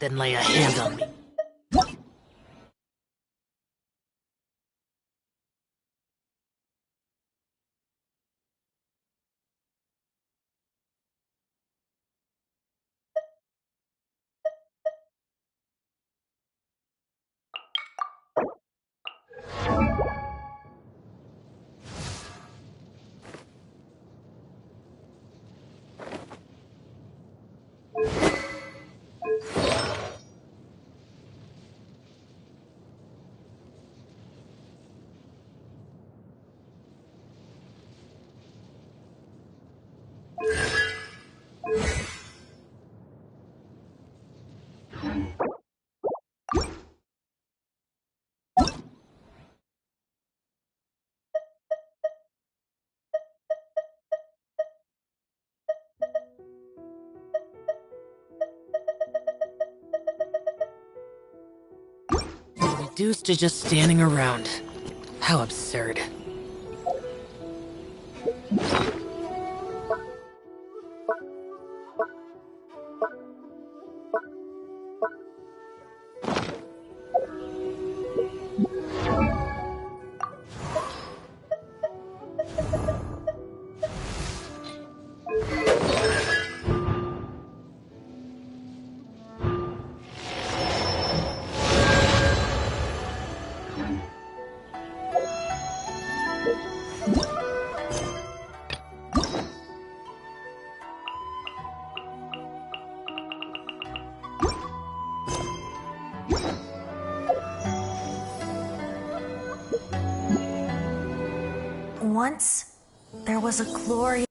then lay a hand on me. Reduced to just standing around. How absurd. Once, there was a glorious...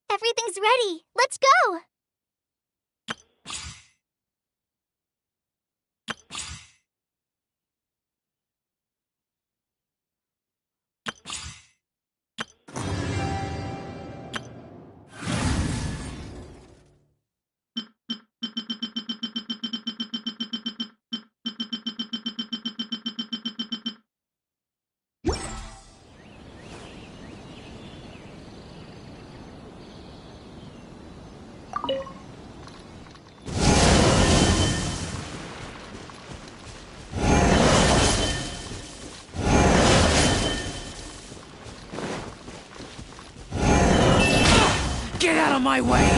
Everything's ready. Let's go! Get out of my way!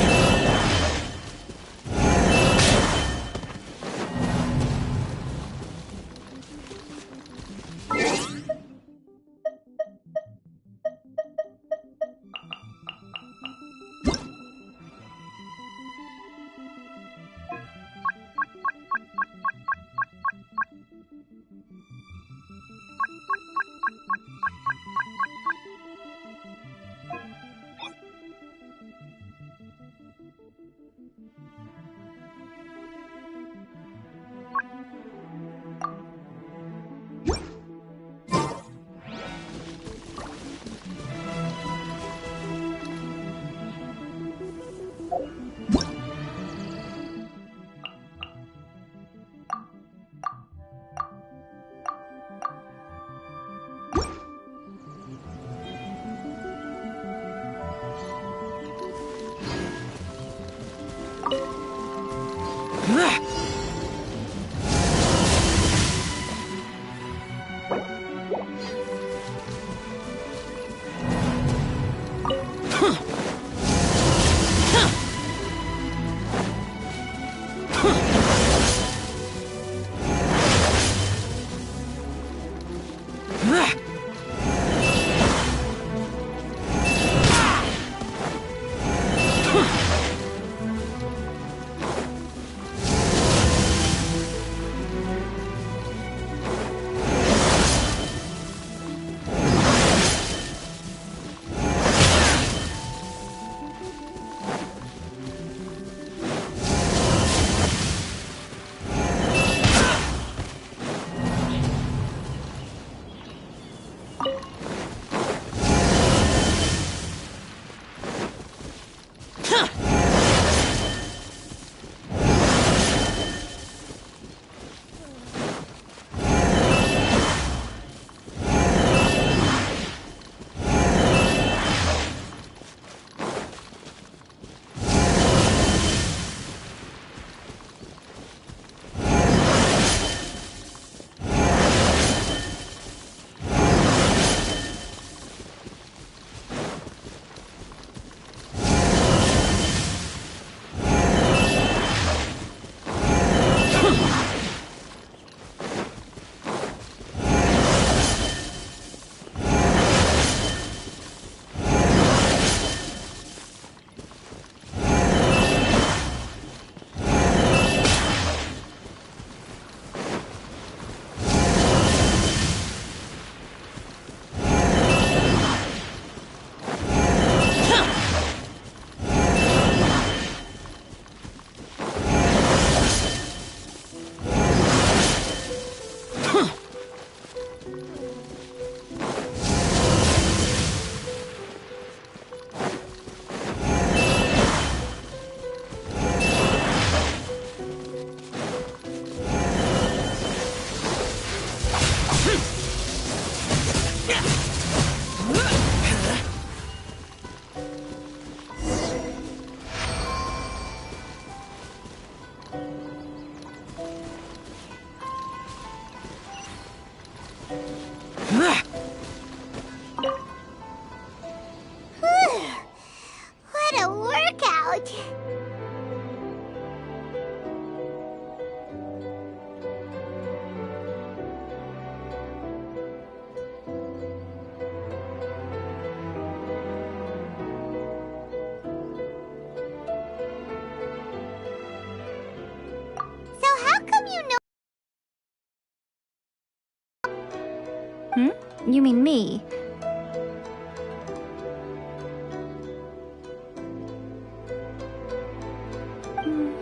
you mean me.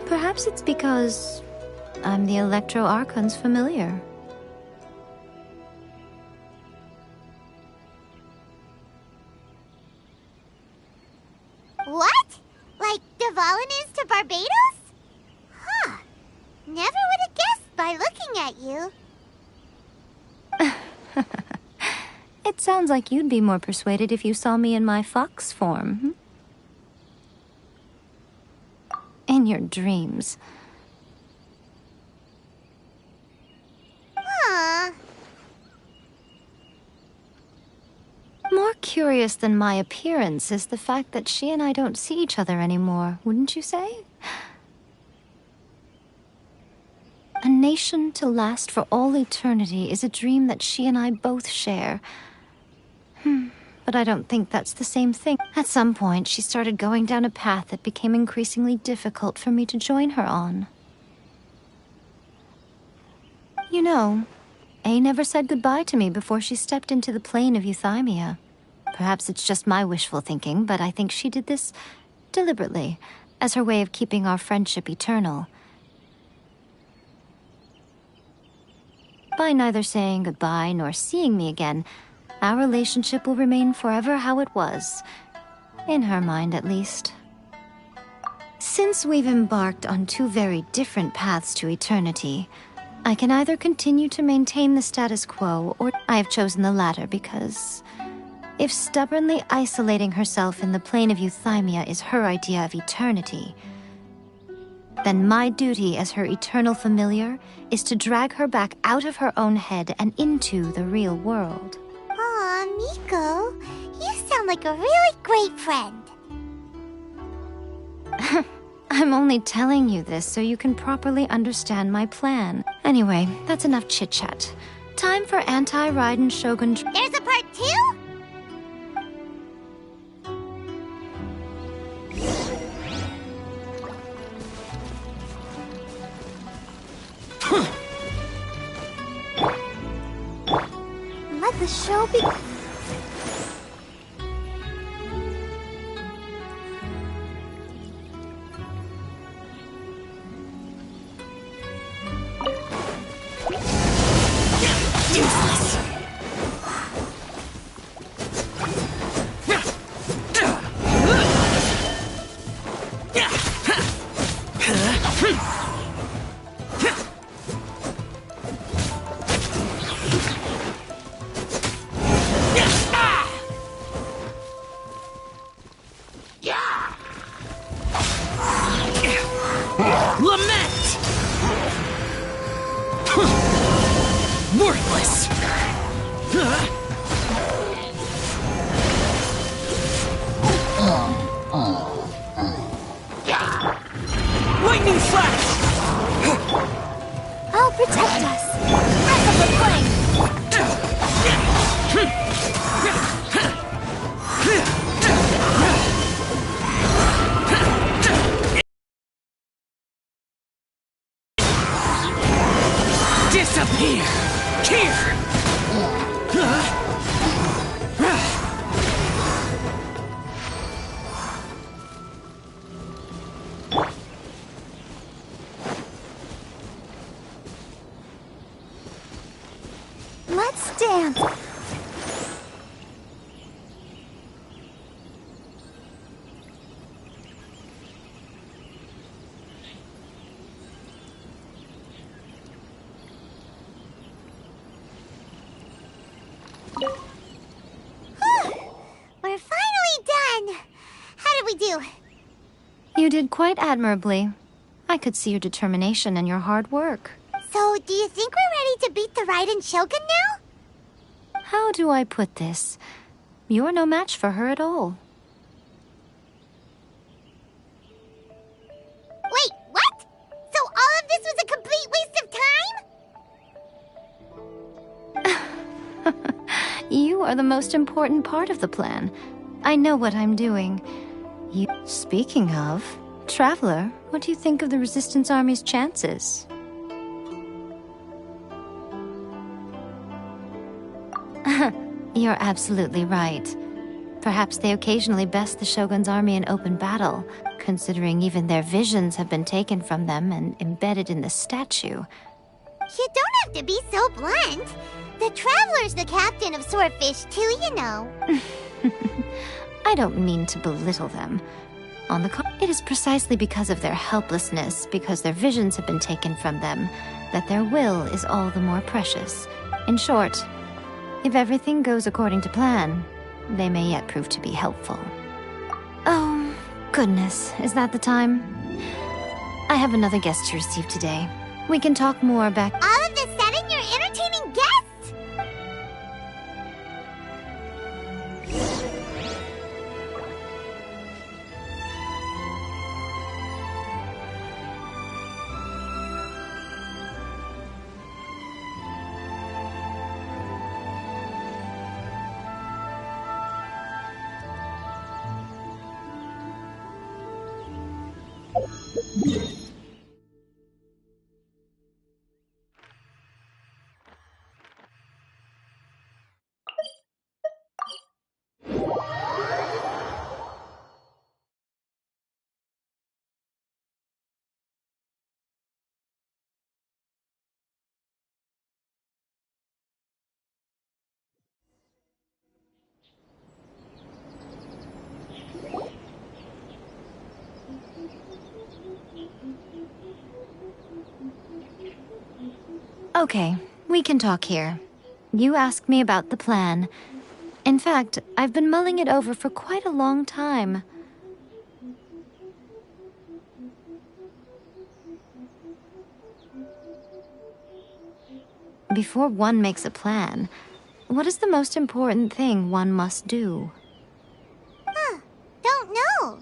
Perhaps it's because I'm the Electro Archon's familiar. What? Like Devalin is to Barbados? Huh. Never would have guessed by looking at you. It sounds like you'd be more persuaded if you saw me in my fox form. In your dreams. Huh. More curious than my appearance is the fact that she and I don't see each other anymore, wouldn't you say? A nation to last for all eternity is a dream that she and I both share. But I don't think that's the same thing. At some point, she started going down a path that became increasingly difficult for me to join her on. You know, A never said goodbye to me before she stepped into the plane of euthymia. Perhaps it's just my wishful thinking, but I think she did this deliberately, as her way of keeping our friendship eternal. By neither saying goodbye nor seeing me again, our relationship will remain forever how it was. In her mind, at least. Since we've embarked on two very different paths to eternity, I can either continue to maintain the status quo, or I have chosen the latter because if stubbornly isolating herself in the plane of euthymia is her idea of eternity, then my duty as her eternal familiar is to drag her back out of her own head and into the real world. Aw, Miko, you sound like a really great friend. I'm only telling you this so you can properly understand my plan. Anyway, that's enough chit-chat. Time for anti-Raiden Shogun... There's a part 2? Let the show be... Useless! Lament! Worthless! Lightning flash! I'll protect us. Breath of the flame. Disappear! Here! Let's dance. We're finally done. How did we do? You did quite admirably. I could see your determination and your hard work. So, do you think we're ready to beat the Raiden Shogun now? How do I put this? You're no match for her at all. Wait, what? So all of this was a complete waste of time? You are the most important part of the plan. I know what I'm doing. Speaking of, Traveler, what do you think of the Resistance Army's chances? You're absolutely right. Perhaps they occasionally best the Shogun's army in open battle, considering even their visions have been taken from them and embedded in the statue. You don't have to be so blunt. The Traveler's the captain of Swordfish too, you know. I don't mean to belittle them. On the contrary, it is precisely because of their helplessness, because their visions have been taken from them, that their will is all the more precious. In short, if everything goes according to plan, they may yet prove to be helpful. Oh, goodness, is that the time? I have another guest to receive today. We can talk more back— All of this sudden, you're entertaining guests? Okay, we can talk here. You asked me about the plan. In fact, I've been mulling it over for quite a long time. Before one makes a plan, what is the most important thing one must do? Don't know.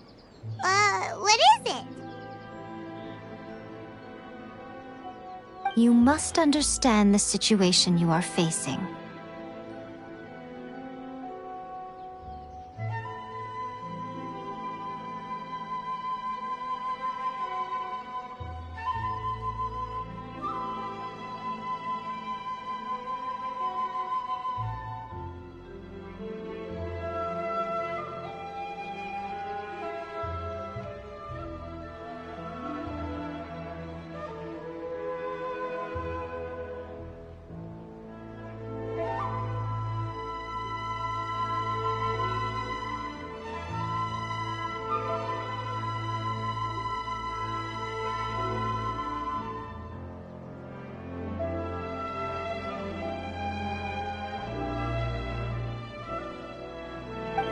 What is it? You must understand the situation you are facing.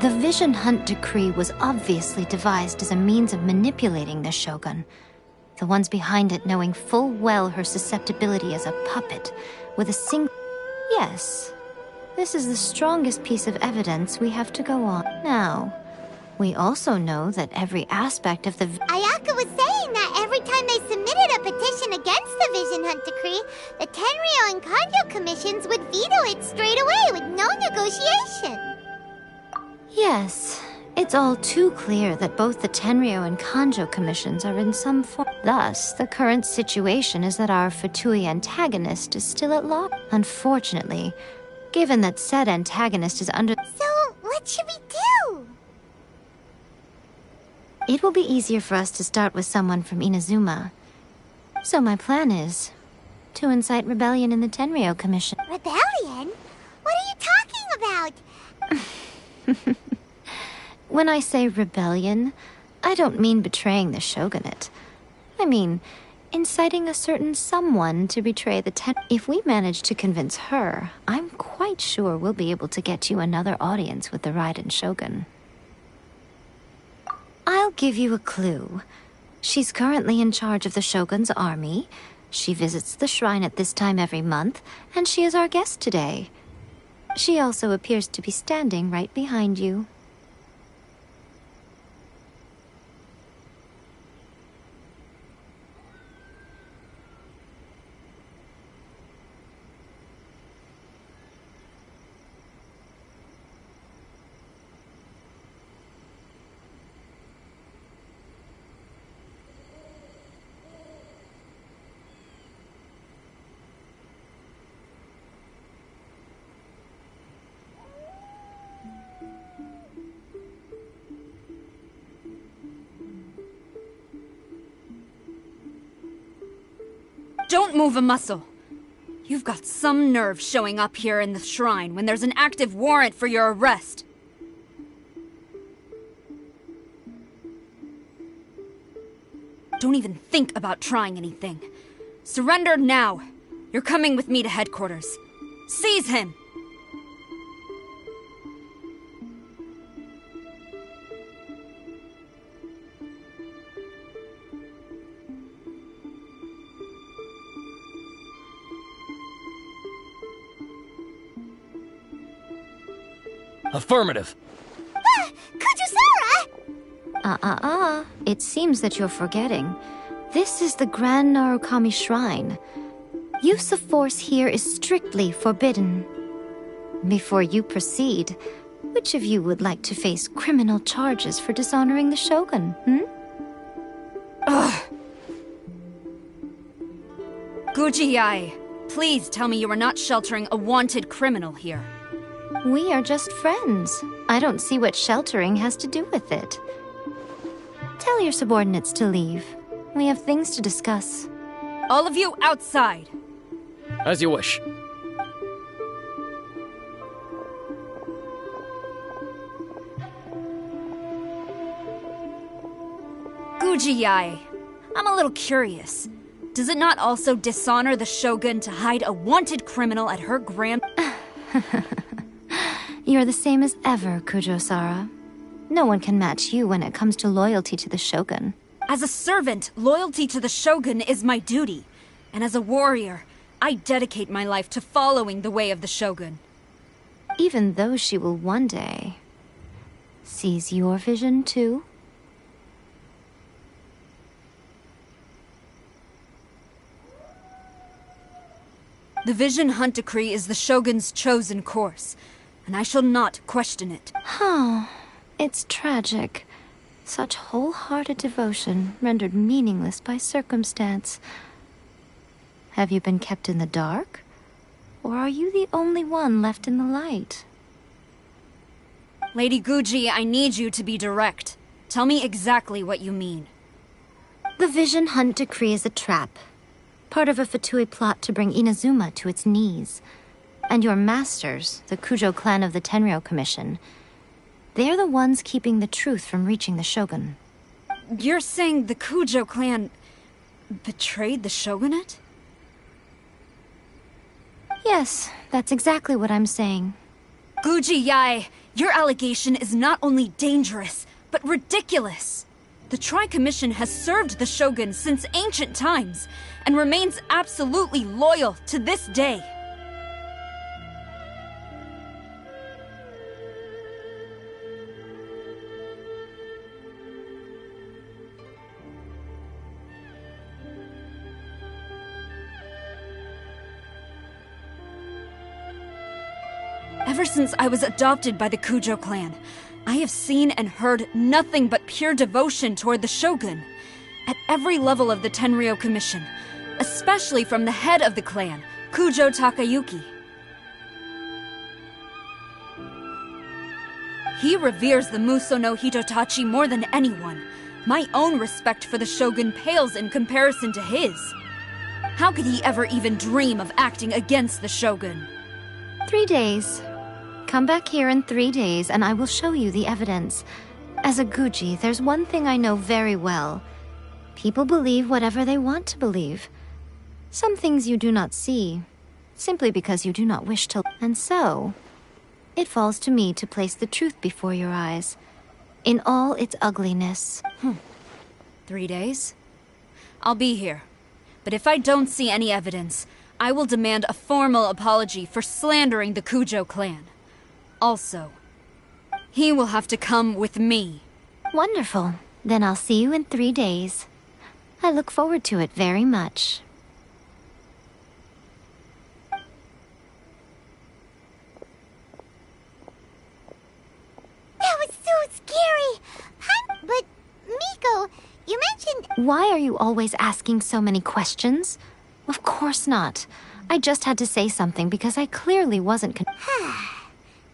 The Vision Hunt decree was obviously devised as a means of manipulating the Shogun. The ones behind it knowing full well her susceptibility as a puppet, with a single— Yes, this is the strongest piece of evidence we have to go on. Now, we also know that every aspect of the— Ayaka was saying that every time they submitted a petition against the Vision Hunt decree, the Tenryo and Kanjo commissions would veto it straight away with no negotiation. Yes, it's all too clear that both the Tenryo and Kanjo commissions are in some form. Thus, the current situation is that our Fatui antagonist is still at law. Unfortunately, given that said antagonist is under— So, what should we do? It will be easier for us to start with someone from Inazuma. So my plan is to incite rebellion in the Tenryo Commission. Rebellion? What are you talking about? When I say rebellion, I don't mean betraying the shogunate. I mean inciting a certain someone to betray the If we manage to convince her, I'm quite sure we'll be able to get you another audience with the Raiden Shogun. I'll give you a clue. She's currently in charge of the Shogun's army. She visits the shrine at this time every month, and she is our guest today. She also appears to be standing right behind you. Don't move a muscle. You've got some nerve showing up here in the shrine when there's an active warrant for your arrest. Don't even think about trying anything. Surrender now. You're coming with me to headquarters. Seize him! Affirmative. Kujusara! It seems that you're forgetting. This is the Grand Narukami Shrine. Use of force here is strictly forbidden. Before you proceed, which of you would like to face criminal charges for dishonoring the Shogun, Ugh. Gujiyai, please tell me you are not sheltering a wanted criminal here. We are just friends. I don't see what sheltering has to do with it. Tell your subordinates to leave. We have things to discuss. All of you outside! As you wish. Gujiyai, I'm a little curious. Does it not also dishonor the Shogun to hide a wanted criminal at her grand... You're the same as ever, Kujo-Sara. No one can match you when it comes to loyalty to the Shogun. As a servant, loyalty to the Shogun is my duty. And as a warrior, I dedicate my life to following the way of the Shogun. Even though she will one day seize your vision too? The Vision Hunt Decree is the Shogun's chosen course, and I shall not question it. Oh, it's tragic. Such wholehearted devotion rendered meaningless by circumstance. Have you been kept in the dark? Or are you the only one left in the light? Lady Guji, I need you to be direct. Tell me exactly what you mean. The Vision Hunt Decree is a trap. Part of a Fatui plot to bring Inazuma to its knees. And your masters, the Kujo clan of the Tenryou Commission, they're the ones keeping the truth from reaching the Shogun. You're saying the Kujo clan betrayed the Shogunate? Yes, that's exactly what I'm saying. Gujiyai, your allegation is not only dangerous, but ridiculous. The Tri-Commission has served the Shogun since ancient times, and remains absolutely loyal to this day. Ever since I was adopted by the Kujo clan, I have seen and heard nothing but pure devotion toward the Shogun. At every level of the Tenryou Commission, especially from the head of the clan, Kujo Takayuki. He reveres the Muso no Hitotachi more than anyone. My own respect for the Shogun pales in comparison to his. How could he ever even dream of acting against the Shogun? 3 days. Come back here in 3 days and I will show you the evidence. As a Guji, there's one thing I know very well. People believe whatever they want to believe. Some things you do not see, simply because you do not wish to. And so, it falls to me to place the truth before your eyes, in all its ugliness. 3 days? I'll be here. But if I don't see any evidence, I will demand a formal apology for slandering the Kujo clan. Also, he will have to come with me. Wonderful. Then I'll see you in 3 days. I look forward to it very much. That was so scary! But, Miko, you mentioned... Why are you always asking so many questions? Of course not. I just had to say something because I clearly wasn't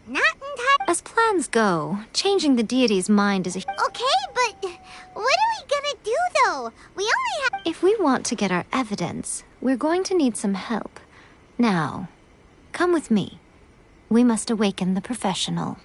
Not entirely... As plans go, changing the deity's mind is a... Okay, but what are we gonna do, though? We only have... If we want to get our evidence, we're going to need some help. Now, come with me. We must awaken the professional.